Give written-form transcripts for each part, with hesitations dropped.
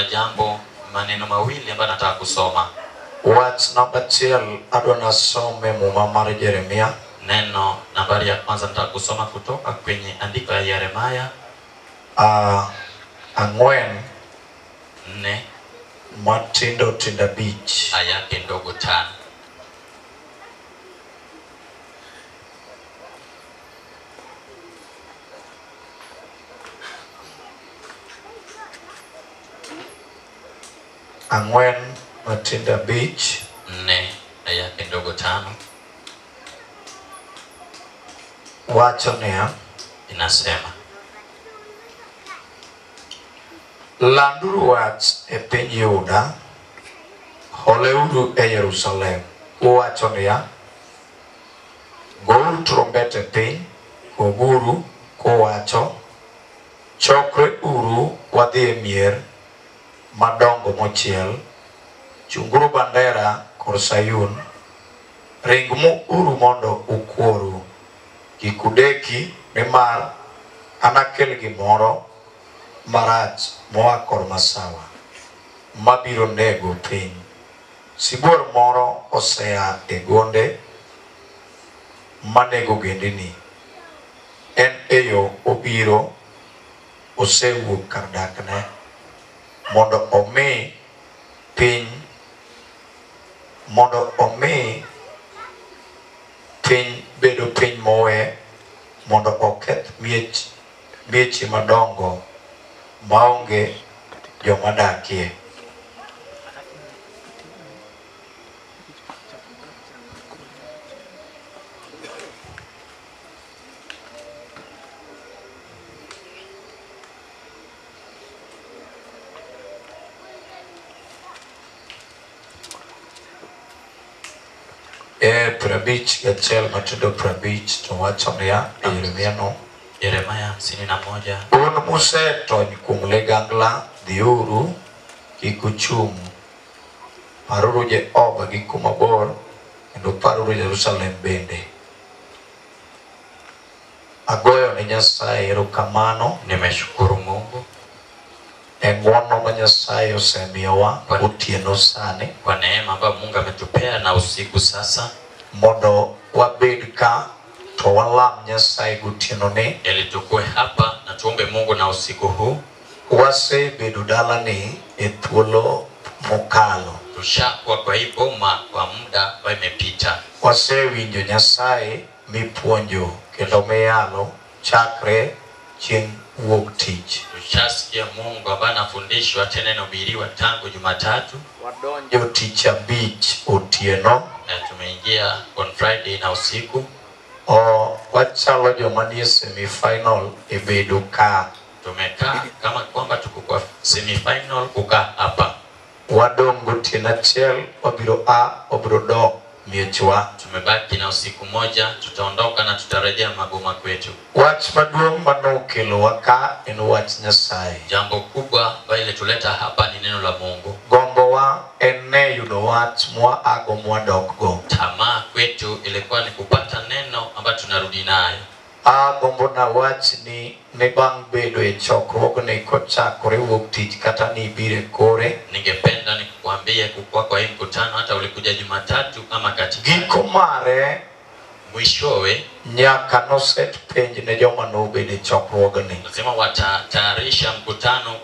kuna maneno mawili ambayo nataka kusoma. What's number 1 adwana some muma mar Jeremia. Neno nambari ya kwanza nataka kusoma kutoka kwenye andiko ya Yeremia 4 matindo tinda beach aya yake ndogo 5. Angwen matinda beach 4 aya yake ndogo 5. wacho niya, inasema, landuru wach e piny Yuda, holeuru e Yerusalem. Wacho niya, gouru trombete piny, koguru kuwacho, chokre uru wadhi e mier madongo mochiel, chunguru bandera kor Sayun, ringmu uru mondo ukworu, kikudeki nimar anakel gimoro marach moa kor masawa mabiro nego piny. Sibuor moro osea e gonde manego gendini, en eyo obiro osewuok kar dakne mondo omi piny bedo piny mowe, mondo oketh mieche madongo maonge joma dakie. Prabich gachiel matindo prabich to wacho niya e Yeremia no, Yeremia 51. Un musetony kuom ligangla, dhiuru kik uchung', paruru Jehova gi kuma bor, kendo paruru Jerusalem bende. Agoyo ne Nyasaye erokamano, nimeshukuru Mungu e ng'wono ma Nyasaye osemiyowa otieno sani, kwa neema ambayo Mungu ametupea na usiku sasa, mondo wabed ka to walam Nyasaye gotieno ni, ili tukue hapa na tuombe Mungu na usiku huu. Wasebedo dalani e thuolo mokalo, tushakuwa kwa hii boma kwa muda ambao imepita. Wasewinjo Nyasaye mipuonjo kendo miyalo chakre chieng' wuok tich. Tushasikia Mungu ambaye anafundishwa tena inahubiriwa tangu Jumatatu. Wadonjo tich abich otieno, na tumeingia on Friday na usiku. Wachalo joma nie semi-final e bedo ka. Tumekaa kama kwamba tuko kwa semi-final kukaa hapa. Wadong gotieno achiel, wabiro dok miechwa. Tumebaki na usiku moja, tutaondoka na tutarejea magoma kwetu. Wach maduong' manokelowa ka en wach Nyasaye. Jambo kubwa ambalo lituleta hapa ni neno la Mungu. Gombowa en ne yudo wach mwago mwadokgo. Tamaa kwetu ilikuwa ni kupata neno ambalo tunarudi nayo. Gombo na wach ni bang' bedo e chokruogni kochakore wuok tich kata ni ibire kore. Ningependa nikuambie kukua kwa hii mkutano hata ulikuja Jumatatu ama katikati. Giko mare mwishowe nyaka noset penj ne joma nobedo e chokruogni. Lazima watatayarisha mkutano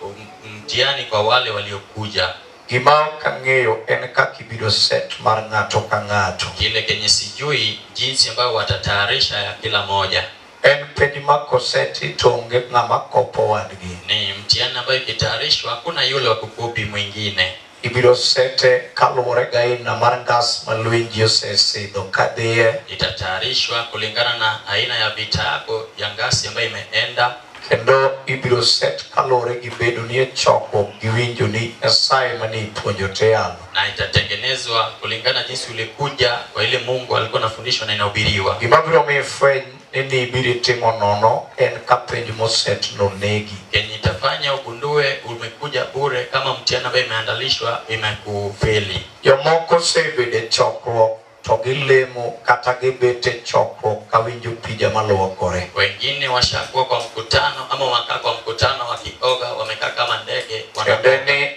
mtihani kwa wale waliokuja. Gima ok ang'eyo en kaka ibiro set mar ng'ato ka ng'ato. Kile kenye sijui jinsi ambayo watatayarisha ya kila moja. En penj ma koseti to onge ng'ama kopo wadgi. Ni mtihani ambayo ikitayarishwa hakuna yule wa kukopi mwingine. Ibiro sete kaluwore ga aina mar ngas ma lwenji osesidho kadhiye. Itatayarishwa kulingana na aina ya vita yako ya ngasi ambayo imeenda. Kendo ibiro set kaluwore gi bedo ni e chokruok gi winjo ni Nyasaye mane ipuonjo te yalo. Na itatengenezwa kulingana jinsi ulikuja kwa ile Mungu alikuwa anafundishwa na inahubiriwa. Gima biro miyo ifweny ni ibiro timo nono en ka penj moset nonegi. Kenye itafanya ugundue umekuja bure kama mtihani ambayo imeandalishwa imekufeli. Jomoko osebedo e chokruok to gilemo kata gibet e chokruok ka winjo pija maluokore. Wengine washakuwa kwa mkutano ama wakaa kwa mkutano wakioga wamekaa kama ndege. Kende ni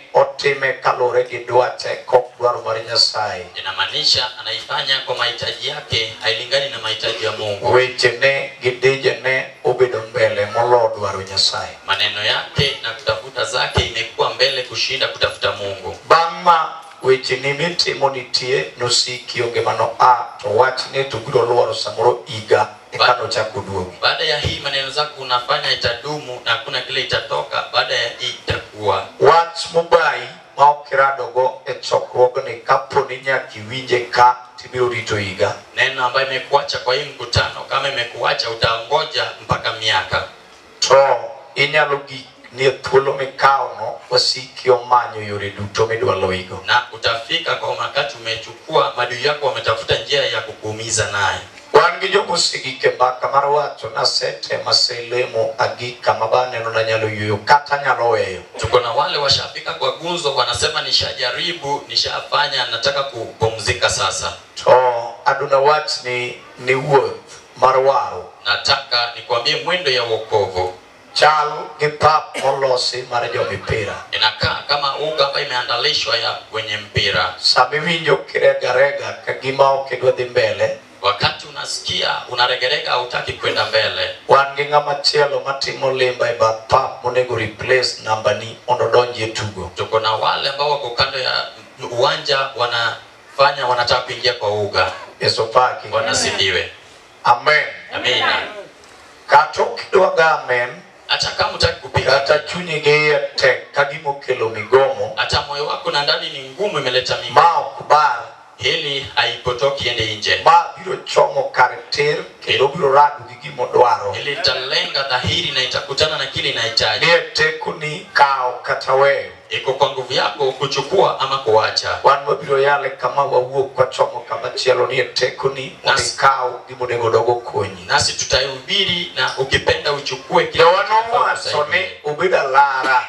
otime kalore gi dwache kok dwaro mar Nyasaye. Inamaanisha anaifanya kwa mahitaji yake, hailingani na mahitaji ya Mungu. Wechene gi dijene obedo mbele molo dwaro Nyasaye. Maneno yake na kutafuta zake imekuwa mbele kushinda kutafuta Mungu. Bangma wechene mitimo nitie nosiki onge mano to wachne to biro luoro samoro iga ekano chako duogi. Baada ya hii maneno zako unafanya itadumu na hakuna kile itatoka baada ya hii itakuwa. Wach mobai ma okiradogo e chokruogni kaponi nyaki winje ka tibiro rito iga. Neno ambayo imekuacha kwa hii mkutano, kama imekuacha utaongoja mpaka miaka. To inyalo gi ni thuolo mikao no wasiki omanyo yore duto midwa loigo. Na utafika kwa wakati umechukua madui yako wametafuta njia ya kukuumiza naye. Wangi jomo sigike mbaka mar wacho na sete maselemo agika mabane no nanyalo yuyo kata nyalo weyo. Tuko na wale washafika kwa gunzo wanasema nishajaribu, nishafanya, nataka kupumzika sasa. To aduna wach ni wuoth mar waro. Nataka nikwambie mwendo ya wokovu. Chal gi pap molosi mar jomipira. Inakaa kama uga ambayo imeandalishwa ya wenye mpira. Sami winjo kirega kagima okidwa dhi mbele. Wakati unasikia unaregerega hutaki kwenda mbele. Wan gi ng'ama chielo matimo limba e bath pap monego replace namba ni mondo donjie tugo. Tuko na wale ambao wako kando ya uwanja wanataka kuingia kwa uga. Yesu paki. Wanasifiwe. Amen. Amina. Kato kidwaga amen. Hata kama hutaki kupiga, hata chunyi ge tek kagimo kelo migomo, hata moyo wako na ndani ni ngumu imeleta ma okbar hili haipotoki ende nje. Ma biro chomo karakter kendo biro radu gi gimo dwaro. Hili talenga dhahiri na itakutana na kile inahitaji. Nie tekuni kao kata weyo. Iko kwa nguvu yako kuchukua ama kuacha. Wan mabiro yale kama wawuok kwa chomo kama chielo nie tekuni kao gimo nego dogo konyi. Nasi tutahubiri na ukipenda uchukue kile. Sone ubida lara.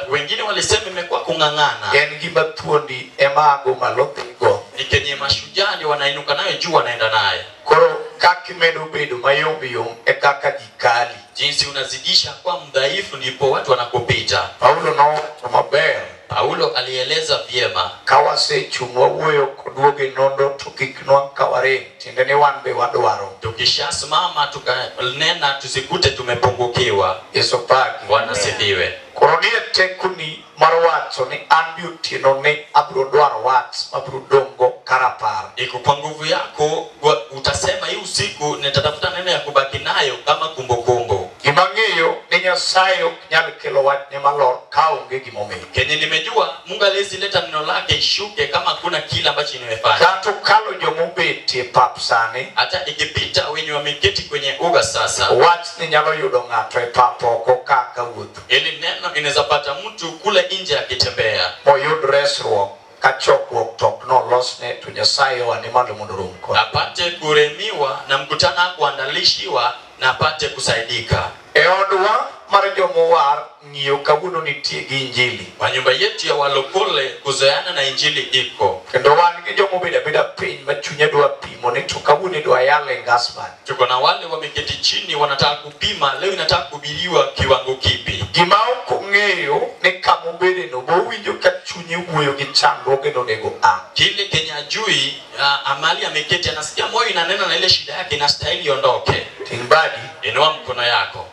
Wengine walisema imekuwa kungangana. Yen gima thuondi emago malopigo. Ni kenye mashujaa ndio wanainuka nayo juu wanaenda naye. Koro kakimedo bedo mayomyom e kaka jikali. Jinsi unazidisha kwa mdhaifu ndipo watu wanakupita. Paulo no maber. Paulo alieleza vyema. Kawase chungwa uweyo kuduoge nondo tukiknwa kaware. Tindeni wanbe wadwaro. Tukishasimama tukanena tusikute tumepungukiwa. Yesu paki. Bwana sifiwe. Koronie tekuni marwacho ni anbiutino ni abro dwaro wat abro dongo karapar. Iko kwa nguvu yako utasema hii usiku nitatafuta neno ya kubaki nayo kama kumbukumbu. Gimangiyo ni Nyasaye nyal kelo wat ni malor kaonge gimomi. Kenye nimejua Mungu alezi leta neno lake ishuke kama kuna kila ambacho nimefanya. Kato kalo jomubeti papsani. Hata ikipita wenye wameketi kwenye uga sasa. Wat ni nyalo yudo ngato e papoko kaka wudu. Ili neno inaweza pata mtu kule nje akitembea. Moyud resruok kachokruok tok no losne to Nyasaye wa ni malo mundurum ko. Apate kuremiwa na mkutana kuandalishiwa na apate kusaidika. Eodwa mar jomowar ng'iyo kawuono nitie gi injili. Kwa nyumba yetu ya walokole kuzoeana na injili iko. Kendo wan gi jomobeda beda piny ma chunye dwa pimo ni to kawuono dwa yale ngasman. Tuko na wale wameketi chini wanataka kupima leo inataka kuhubiriwa kiwango kipi. Gima ok ong'eyo ni kama obede no bowinjo ka chunye wuoyo gi chandruoge no nego a. Kile Kenya jui amali ameketi anasikia moyo inanena na ile shida yake inastahili iondoke. Tingbadi. Inua mkono yako.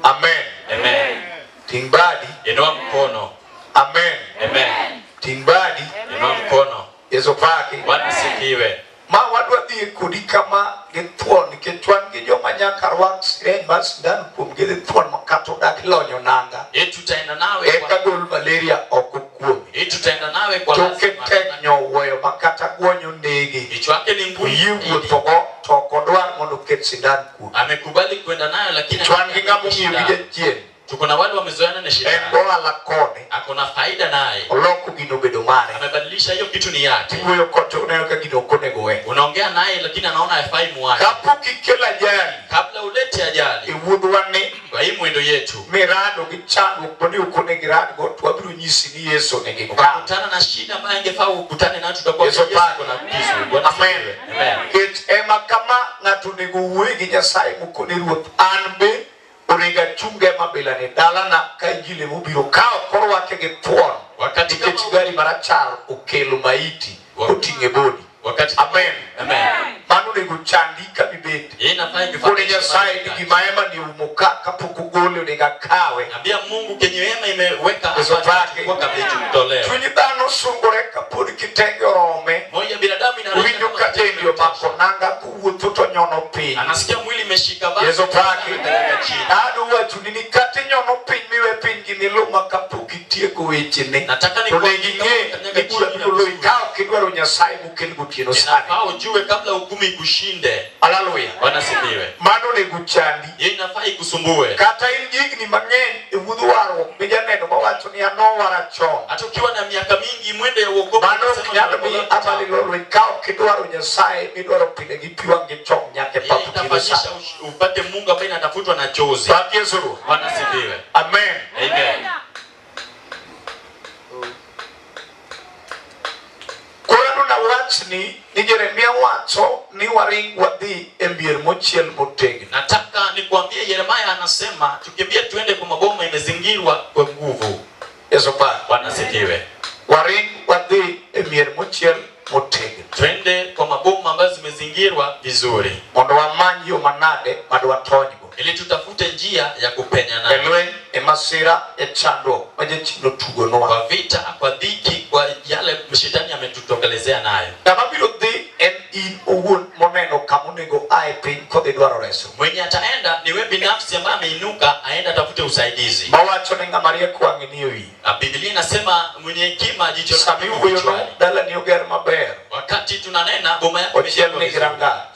Amen. Amen. Tingbadi. Inua mkono. Amen. Amen. Tingbadi. Inua mkono. Yesu paki. Bwana sifiwe. Ma wadwa dhi kodi kama githuon nikech wan gi joma nyaka rwak siren mar sindan kuom githuon makato dak lonyo nanga. Tutaenda nawe kwa gol malaria oko kuomi. Tutaenda nawe kwa toke tek nyoweyo makata guonyo ndege. Kichwa yake ni ngumu. Yiwuothogo to kodwar mondo ket sindan kuom. Amekubali kwenda nayo lakini wan gi ng'ama ong'iyo gi jachien. Tuko na wale wamezoeana na shida. Ohala kode. Akona faida naye. Oloko gino bedo mare. Amebadilisha hiyo kitu ni yake. Huyo kote unayo ka gino konego we. Unaongea naye lakini anaona haifai muache. Kapok ikela ajali. Kabla ulete ajali. Iwuodhwani. Kwa hii mwendo yetu. Mirado gi chandruok bodi ukone girad go twabiro nyisi ni Yesu ne gi ka. Kutana na shida ambayo ingefaa ukutane nayo tutakuwa Yesu kuna kisu. Bwana amen. Amen. Ema kama ng'ato nego wuoye gi Nyasaye mokone ruoth an be origa chunge mabila ni dalana ka injili mubiro kao korwake gi thuon. Wakati Wakati kama gari marachar okelo maiti utinge bodi. Wakati Amen. Amen. Manu ni guchandi kabibet. Inafaa Kone Nyasaye ni gimaema ni umuka kapukugole unega kawe. Ambia Mungu kenye wema imeweka hapa kwa kabla kutolewa. Tunidano sungore kapuri kitenge orome. Moja binadamu inarudi. Uwinyo katendio makonanga kuwututo nyono pi. Anasikia mwili imeshika basi. Yesu pake. Adu watu nini kati nyono pi miwe pingi niluma kapukitie kuwechene. Nataka ni kwa nikula bilo ikao kidwaro Nyasaye mukiliguti sana. Inafaa ujue kabla hukumu ikushinde. Haleluya. Wanasifiwe. Mano ni guchandi. Yeye inafaa ikusumbue. Kata injigni mangen iwudwaro mijaneno mawacho ni anowara chon. Hata ukiwa na miaka mingi mwende ya wokovu. Mano kinyalo mi amali lolo ikao kidwaro Nyasaye midwaro pile gipiwa ngechong nyake papu kinafanyisha upate Mungu ambaye anatafutwa na chozi. Baki Yesu. Wanasifiwe. Amen. Amen. Na wachni ni Yeremia wacho ni waring wadhi embier mochiel motegni. Nataka nikuambie Yeremia anasema tukimbie tuende kwa maboma imezingirwa kwa nguvu. Yesu pa. Wanasifiwe. Waring wadhi embier mochiel motegni. Twende kwa maboma ambazo zimezingirwa vizuri. Mondo wamanyi yo manade madwa tonygo. Ili tutafute njia ya kupenya nayo. Elwen emasira echando maje chino tugo noa. Kwa vita, kwa dhiki, kwa yale mshetani ametutokelezea nayo. Kama bilo dhi en in ugun moneno kamunego ae pin kode dwaro reso. Mwenye ataenda ni wewe binafsi ambaye ameinuka aenda tafute usaidizi. Mawacho nenga Maria kwangi niyo hii. Biblia inasema mwenye hekima jicho lake kichwani. Dala niyo ger maber. Wakati tunanena boma yako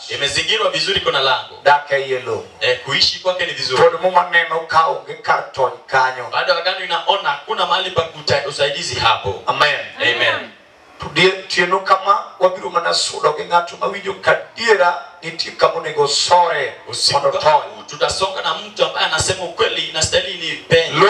imezingirwa vizuri kuna lango. Dake yelo. Kuishi kwake ni vizuri. Todo muma neno kao ngekarton kanyo. Baada wakati inaona kuna mahali pa usaidizi hapo. Amen. Amen. Tudie tieno kama wabiru manasudo ngatu mawinjo kadiera niti kamonego sore usiku tutasonga na mtu ambaye anasema ukweli inastahili ni penye.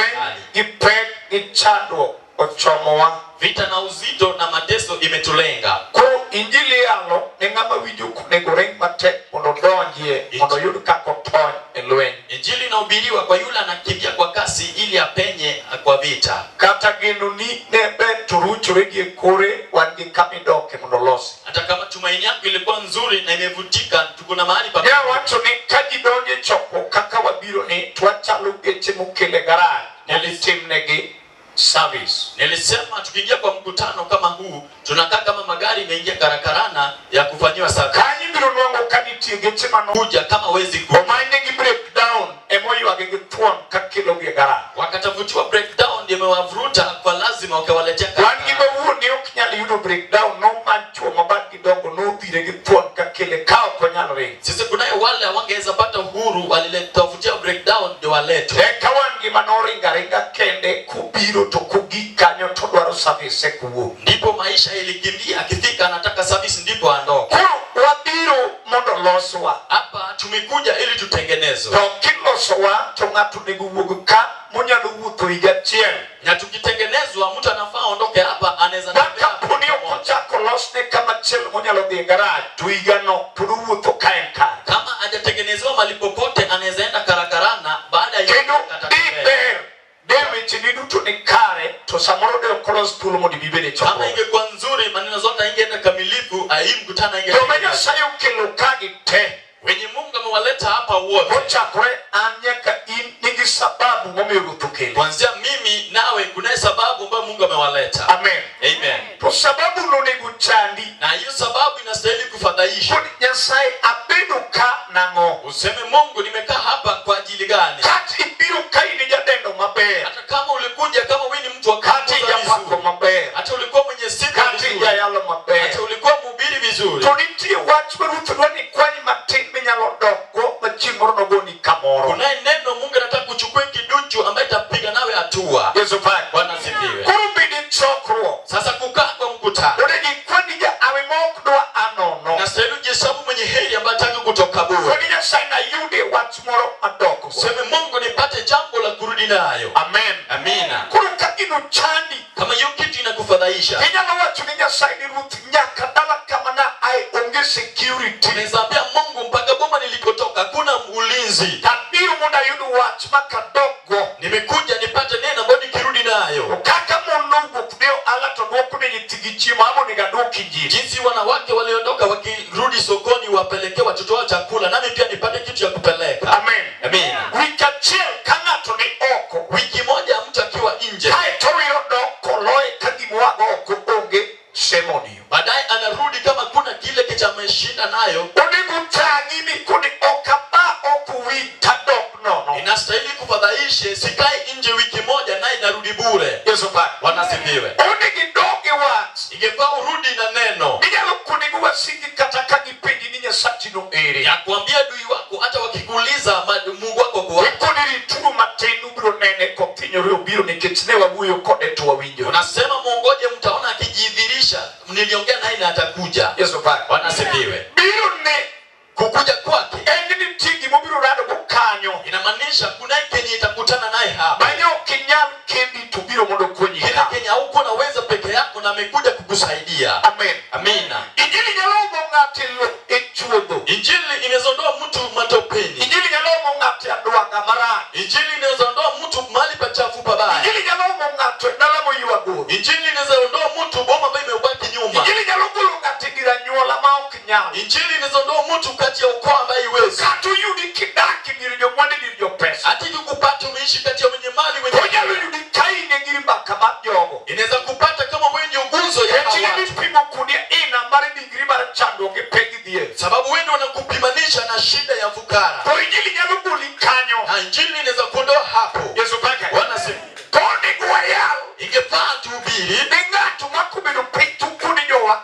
Ipek ni chando ochomoa. Vita na uzito na mateso imetulenga. Ko injili yalo ngama winjo kunego reng mate mondo donjie mondo yud kako tony elwen. Injili inahubiriwa kwa yule anakimbia kwa kasi ili apenye kwa vita. Kata geno ni nebe turuchore gie kore wangi kamidoke mondo losi. Hata kama tumaini yako ilikuwa nzuri na imevutika tukuna mahali pa. Ya watu ni kaji donje chopo kaka wabiro ni tuachalo geche mukele garage. Nelitimnegi service. Nilisema tukiingia kwa mkutano kama huu tunakaa kama magari imeingia karakarana ya kufanyiwa service. Kanyi biro nwango kaniti geche mano kuja kama wezi kuja. Omainegi breakdown emoyo agege tuon kakilo ge gara. Wakatafutiwa breakdown ndio imewavuruta kwa lazima wakawaletea kaka. Wangi bawu ni okinyali yudo breakdown no mancho mabaki dongo no direge tuon kakile kao konyalo ring. Sisi kunaye wale wangeweza pata uhuru waliletafutia breakdown ndio walete. Kawangi manoringa ringa kende kubiro to kugikanyo to dwaro service kuwo. Ndipo maisha ilikimbia akifika anataka service ndipo aondoke. Wabiro mondo loswa. Hapa tumekuja ili tutengenezwe. To kiloswa to ngatu niguguka munyalo wuto igachiel. Na tukitengenezwa mtu anafaa aondoke hapa anaweza tembea. Kampuni okuchako losne kama chel munyalo dhi garage tuigano tudu wuto kaenka. Kama hajatengenezwa mahali popote anaweza enda karakarana baada ya David chinidu tu ni kare to samoro de cross pulo mo di bibele choko. Kama ingekuwa nzuri maneno zote ingeenda kamilifu hii mkutano ingeenda. Domenya sayo kilokagi te. Wenye Mungu amewaleta hapa wote. Mocha kore anyaka inigi sababu momerutukele. Kuanzia mimi nawe kuna sababu ambayo Mungu amewaleta. Amen. Amen. To sababu nonegu chandi. Na hiyo sababu inastahili kufadhaisha. Kuni Nyasaye abeduka nango. Useme Mungu nimekaa hapa kwa ajili gani? Kati biruka ini jadendo maber. Hata kama ulikuja kama wewe ni mtu wa kati ya pako maber. Hata ulikuwa mwenye sifa vizuri. Kati ya yalo maber. Hata ulikuwa mhubiri vizuri. Tunitie watu werutu kwani matimi nyalo dogo machimoro nogoni kamoro. Kuna neno Mungu anataka kuchukua kiduchu ambaye itapiga nawe hatua. Yesu pai. Bwana sifiwe. Kurubidi chokro. Sasa kukaa kwa mkutano. Unajua kwani ya awe mokdwa anono. Na sasa jihesabu mwenye heri ambaye ataka kutoka bure. Kwani ya saina yude watu moro adoko. Sema Mungu nipate jambo la kurudi nayo. Amen. Amina. Kuruka inu chandi. Kama hiyo kitu inakufadhaisha. Kenya na watu ninya saini ruti nyaka dala kama na ai onge security. Unaweza Mungu mpaka boma nilikotoka kuna ulinzi. Tabiru muna yudu watu makadogo. Nimekuja nipate neno ambalo nikirudi nayo. Kaka munungu kudeo alato dwoko ne nyithigi chiemo amo ni gaduoki njini. Jinsi wanawake waliondoka wakirudi sokoni wapeleke watoto wao chakula, nami pia nipate kitu ya kupeleka. Amen. Amen. Wiki achiel ka ng'ato ni oko. Wiki moja mtu akiwa nje, Kaeto oyudo koloe ka gimwago oko onge semoni. baadaye anarudi kama kuna kile kichameshinda nayo. Onego tangi ni kuni okaba okuwita dok nono. Inastahili kufadhaishe, sikai nje wiki moja naye narudi bure. Yesu Bwana. Wanasifiwe. Onegi doge wat. Ingefaa urudi na neno Nijalo kuni guwasiki kataka gipendi ninye satino ere. ya kuambia adui wako, hata wakikuuliza Mungu wako kwa wapi. Ikoniri turu matenu biro nene kopinyo biro nikechne wabuyo kode tuwa winjo. Unasema muongoje, mtaona akijidhirisha, niliongea naye na atakuja. Yesu Bwana. Wanasifiwe. Biro ne Kukuja kwake engini tigi mobiro rado kukanyo. inamaanisha kuna kenye itakutana naye hapa. Banyo kinyal kendi tubiro mondo kwenye Kile Kenya huko naweza peke yako na amekuja kukusaidia. Amen. Amina. Injili nyalomo ngati lo echuodo. Injili inawezondoa mtu matopeni. Injili nyalomo ngati aduanga mara. Injili inawezondoa mtu mahali pachafu pabaya. Injili nyalomo ngati nalamo yuago. Injili inawezondoa mtu boma ambayo imebaki nyuma. Injili nyalomo ngati gira nyola maok nyao. Injili inawezondoa mtu kati ya ukoo ambaye iwezi. Katu yudi kidaki nilijo mwani nilijo pesa. Hata kupata umeishi kati ya wenye mali wenye. Konyalo yudi kaine ngiri baka majogo. Inaweza kupata kama wewe ndio nguzo ya hawa. Injili pimo kunia ina mari ngiri mara chando ngepegi die. Sababu wewe ndio unakupimanisha na shida ya fukara. Kwa injili nyalomo likanyo. Na injili inaweza kuondoa hapo. Yesu baka. Wanasema Koni guayao. ingefaa tuhubiri. Ningatu makubiru pitu kuni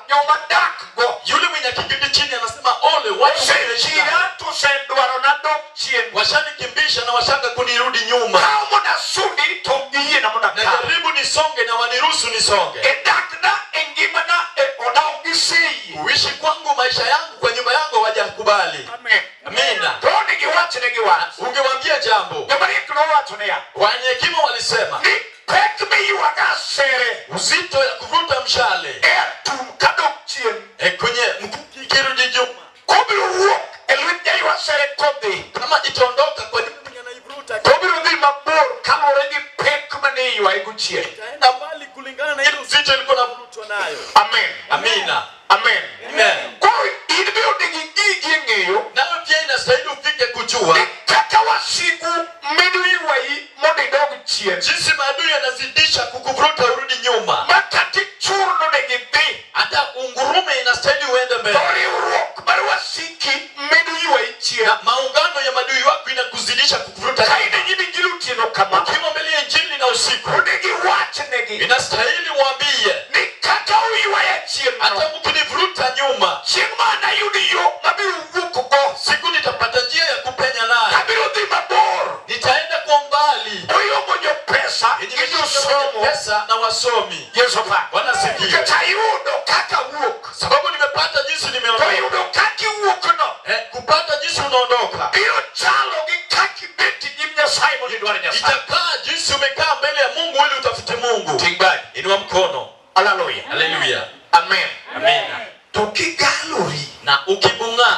nyoma dak go. Yule mwenye kikindi chini anasema ole watu Sechira tu sendwaro na dok chien. washanikimbisha na washaka kunirudi nyuma. Kao muna sundi togiye na muna Na kaa. jaribu nisonge na waniruhusu nisonge. Edakna engimana ona ogisiyi. Kuishi kwangu maisha yangu kwa nyumba yangu hawajakubali. Amen. Amina. Toni giwachi ne giwachi. Ungewaambia jambo. Nyamari kuno watu ne ya. Wenye hekima walisema Ni pek me yuwaga sere. uzito ya kuvuta mshale Tum kadok chien. kwenye mkuki kirudi nyuma. Kobiru wok elwit ya yuwa sere kodi. Kama itaondoka kwa nyuma anaivuta. Kobiru di mabor kalore di pek mani yuwa igu chien. Itaenda mbali kulingana na ile uzito ilikuwa navutwa nayo. Amen. Amina. Amen. Amen. Koi idibio digi gigi ngeyo. Nawe pia inastahili ufike kujua Kaka wasigu medu iwai mode dog chien. jinsi maadui yanazidisha kukuvuta urudi nyuma. Makati churno negi bi. Hata ungurume inastahili uende mbele. Tori urok barwasiki medu iwai chien. Na maungano ya maadui wako inakuzidisha kukuvuta Kaine nyuma. jibi gilutino kama. Kimo mbele ya injili na usiku Negi watch negi. inastahili mwambie Ni kaka uiwai chien hata no. mkinivuta nyuma Chingma na yudi yo mabiru wuku go. siku nitapata njia ya kupenya naye. Kabiru di mabor. Nitaenda kwa mbali Oyo mojo pesa. yenye Idu mishika somo. pesa na wasomi. Yesu pa. Wanasifiwe. Kata yudo kaka wuk. Sababu nimepata jinsi To nimeondoka. yudo kaki wuk no. Kupata jinsi unaondoka. Biro chalo gi kaki beti nyimnya Simon idware nyasai. Itakaa jinsi umekaa mbele ya Mungu ili utafute Mungu. Tingbai. Inua mkono. Hallelujah. Haleluya. Amen. Amina. Tukigalori. Na ukibunga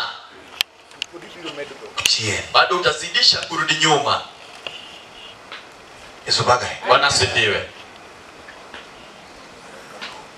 Chien. bado utazidisha kurudi nyuma. Yesu bagai. Wanasifiwe.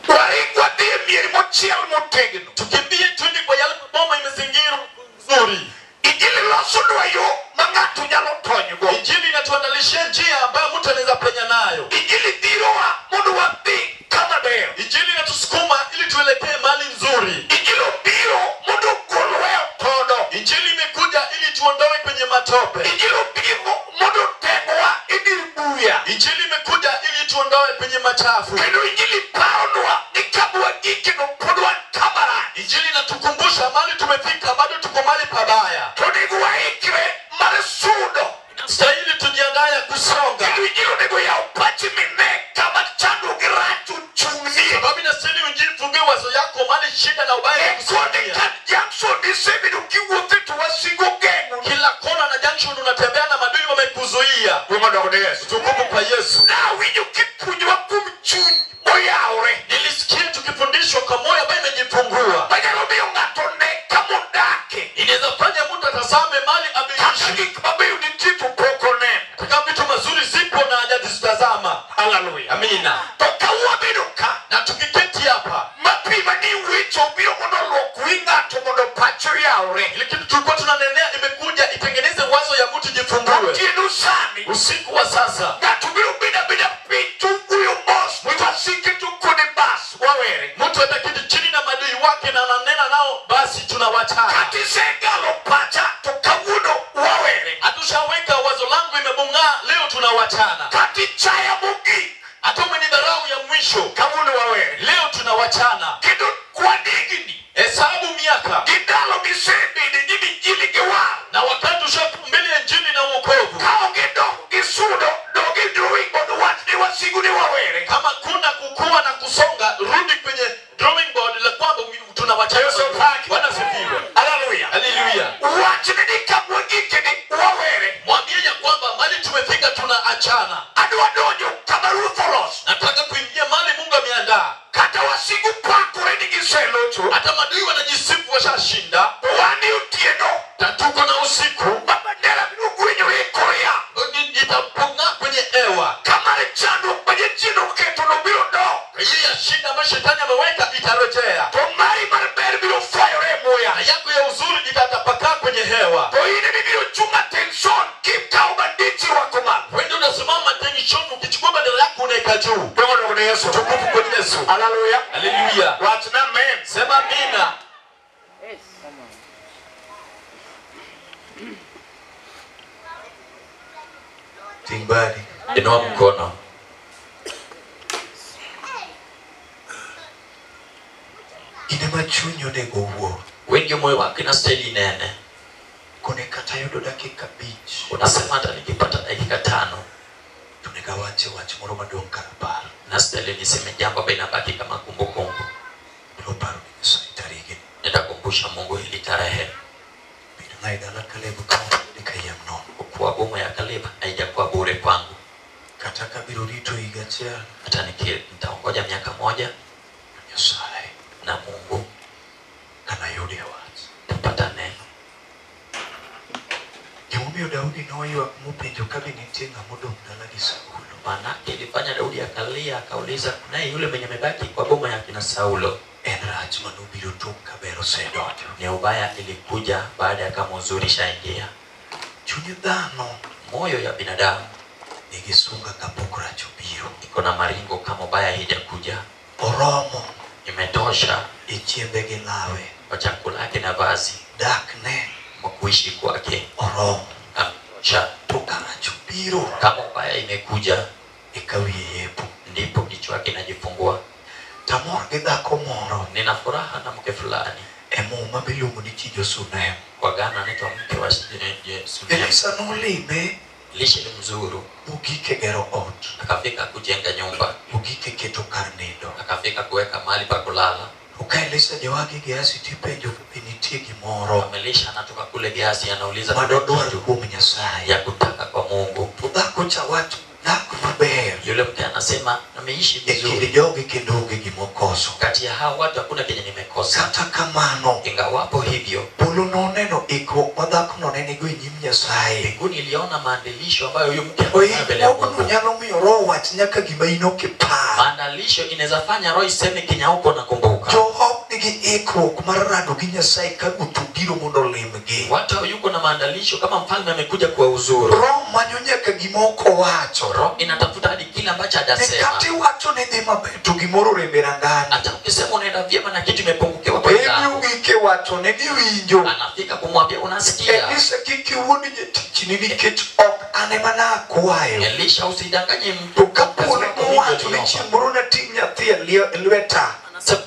Warigwa die mieri mochiel motegno. Tukimbie twende kwa yale maboma imezingirwa nzuri. Injili loso nwa yo mangatu nyalo tonyo go. Injili inatuandalishia njia ambayo mtu anaweza penya nayo. Injili dirowa mundu wapi kama bero. Injili inatusukuma ili tuelekee mali nzuri. Injili biro mundu kulwe todo. Injili imekuja ili tuondoe kwenye matope. Injili biro mundu tengwa idiribuya. Injili imekuja ili tuondoe kwenye machafu. Kendo injili paonwa nikabwa giki no podwa kamara. Injili inatukumbusha mali tumefika bado tuko mali pabaya. Tonigu ikre marasudo. Stahili tujiandae kusonga. Kendo injili nego ya upachi mine kama chandu girachu chungni. Sababu inastahili injili fungue wazo yako mali shida na ubaya Ekone kusudia. kan jankso disemi nukiwote tuwasigo gengu. Kila kona na junction unatembea na madui wamekuzuia. Wima dogo de Yesu. Tukufu kwa Yesu. Na winyu kipunjwa kumchun moyaure. Nilisikia tukifundishwa kwa moyo ambayo imejifungua. Bagalo biyo ngatone kamundake. Inaweza fanya mtu atazame mali ameishi. Kakiki mabiyo ni titu poko nene. Kama vitu mazuri zipo na hajazitazama. Hallelujah. Amina. Toka uwa biduka. Na tukiketi hapa mapima ni wicho biro mondo kuingato mondo pacho yaure. ile kitu tulikuwa tunanenea imekuja itengeneze wazo ya mtu jifungue. Tienusani Usiku wa sasa ngatu biro bida pitu uyo boss mutasike tukone bas wawere. mtu ataketi chini na madui wake na ananena nao, basi tunawachana. Kati segalo pacha tukawuno wawere. Hatushaweka wazo langu imebungaa, leo tunawachana. Kati chaya mugi Hata umenidharau ya mwisho, kawuno wawere. leo tunawachana. Kidu kwa digini Hesabu miaka gidalo misebi ni jini jili gewa. na wakati ushakumbele ya injili na wokovu. Kao gido gisudo dogi drawing board wati ni wasigu ni wawere. Kama kuna kukua na kusonga, rudi kwenye drawing board la kwamba tunawachana. Bwana sifiwe. Hallelujah. Haleluya. Wati ni kamwengike ni wawere. Mwambie ya kwamba mali tumefika tunaachana. Aduadonyo kamaru folos. Nataka kuingia mali Mungu ameandaa. Kata wasigu pako reni giselocho. Hata madui wanajisifu washashinda. Wani utieno. Tatuko na usiku Mabandera minugwenyo korea. itapunga kwenye hewa. Kamare chando kwenye jino keto no biro do. Hii ya shida ambayo shetani ameweka itarejea. Tomari marber biro fire moya. Na yako ya uzuri itatapakaa kwenye hewa. To ine ni biro chunga tension. Keep kao banditi wako man. Wewe unasimama tension ukichukua badala yako unaeka juu. Dogo na Yesu. Tukufu kwa Yesu. Hallelujah. Haleluya. What's that man? Sema amina. Timbali. Inua mkono. Ine machunyo nego uo. Wengi moyo wake na staili nene. Kone kata yudo dakika bich. Unasema hata nikipata dakika 5 Tunega wache moro madong karapar. na staili niseme jambo ambayo inabaki kama kumbukumbu. Bilo paru ni saitarige. Nitakumbusha Mungu hili tarehe. Bina ngaidala kalebu kama nikayam no. Kwa boma ya Kaleb haijakuwa bure kwangu. Kataka biro rito igachia. Hata nitaongoja miaka 1 Nyasaye. na Mungu Kana yode wat. tapata neno. Jamumiyo Daudi noyuak mopenjo kabe nitie ng'ama odong' dala gi Saulo. Manake ilifanya Daudi akalia akauliza kunaye yule mwenye amebaki kwa boma ya kina Saulo. En rach manobiro tok ka ber osedonjo. Ni ubaya ilikuja baada ya kama uzuri shaingia. Chuny dhano Moyo ya binadamu nigi sunga kapok rach obiro. iko na maringo kama ubaya haijakuja. Oromo Imetosha e chiembe gi lawe. kwa chakula yake na vazi, Dakne kwa kuishi kwake. oromo. Ametosha. To ka rach obiro Kama ubaya imekuja, eka wiye yepo. ndipo kichwa kinajifungua. Tamor gi dhako moro Nina furaha na mke fulani e muma miluongo ni chi Josunem. kwa Ghana, anaitwa mke wa Sunem. Elisa nolime Lishe ni mzuru, mogike gero ot. akafika kujenga nyumba, Mogike keto kar nindo. akafika kuweka mahali pa kulala. Ka Elisa jawagi Gehazi tipenjo be nitie gimoro Amelisha anatoka kule Gehazi, anauliza madodwar kitu kuom Nyasaye. ya kutaka kwa Mungu. To dhako cha wacho dhako maber Yule mke anasema ameishi e kind vizuri, jogi kendo onge gimokoso. kati ya hao watu hakuna kenye nimekosa. Kata kamano Ingawapo hivyo, polo noneno ikruok ma dhako nonenego e nyim Nyasaye. mbinguni iliona maandilisho ambayo huyu mke Oik anafanya mbele ya moko Mungu. nyalo miyo roho wach nyaka gima in ok ipar. Maandalisho inaweza fanya roho iseme kenya huko nakumbuka. Jook nigi ikruok mar rado gi Nyasaye ka gutu biro mondo olimgi. Watu yuko na maandalisho kama mfalme amekuja kwa uzuru. Roho manyo nyaka gima ok owacho. Roho inatafuta hadi kile ambacho Ne hajasema. kata iwacho ni dhi maber to gimoro rembe rangani. Hata ukisema unaenda vyema na kitu imepungukiwa kwa Emi yako, ugike wacho ne ni winjo. anafika kumwambia unasikia. Elisa kik iwuond jatichni nikech ok an ema nakwayo. Elisha usidanganye To mtu kaponi mowacho ni chieng' moro nating' nyathi e lweta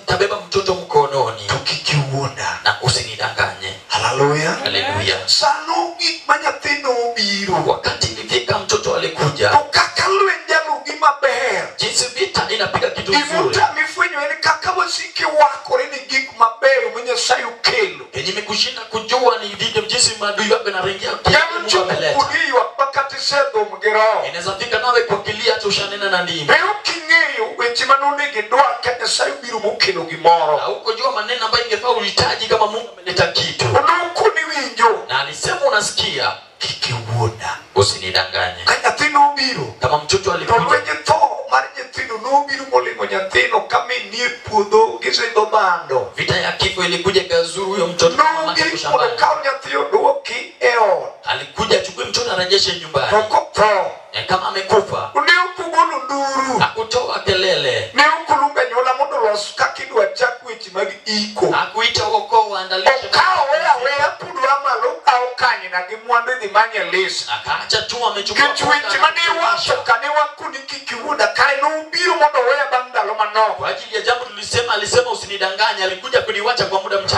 tabeba mtoto mkononi, to kik iwuonda. na usinidanganye. Haleluya. Haleluya. Sano gik ma nyathino obiro. Wakati ilifika mtoto alikuja, To kaka lweny jalugi maber. jinsi vita inapiga kitu nzuri. Gimotami fwenyo en kaka wasike wakore ni gik mabeyo ma Nyasaye okelo. Yenye imekushinda kujua ni video jinsi maadui wako yanaringia Nyalo Mungu chopo ameleta. kudi ywak makata isedhum gi roho. Inaweza fika nawe kwa kilia hata ushanena na ndimi. Be ok ing'eyo weche manonego idwar ka Nyasaye obiro mokelo gimoro. Na ukojua maneno ambayo ingefaa uhitaji kama Mungu ameleta kitu. Oloko ni winjo. Na alisema unasikia, Kik iwuonda. usinidanganye. Ka nyathino obiro Kama mtoto to alikuja, lwenje tho mar nyathino nobiru molimo nyathino kami ni puodho gisedho bando. Vita ya kifo ilikuja ikazuru huyo mtoto Nobiru mondo kaw nyathi oduoki e ot. Alikuja achukue mtoto arejeshe nyumbani. To koptho. Kama amekufa. Ne ukugolo nduru. Hakutoa kelele. Ne ukulunga nyola mondo los kakidwa chak weche mag iko. Hakuita ukoo waandalishe. Okawo weya pudwa malo kawo kanyina gi mwandu dhi manye lis. Akaacha tu amechukua. Kichwech mane wacho kane wakuni kikiwuda kare nobiro mondo weya bang' ndalo manok. Kwa ajili ya jambo tulisema alisema usinidanganye, alikuja kuniwacha kwa muda mchache.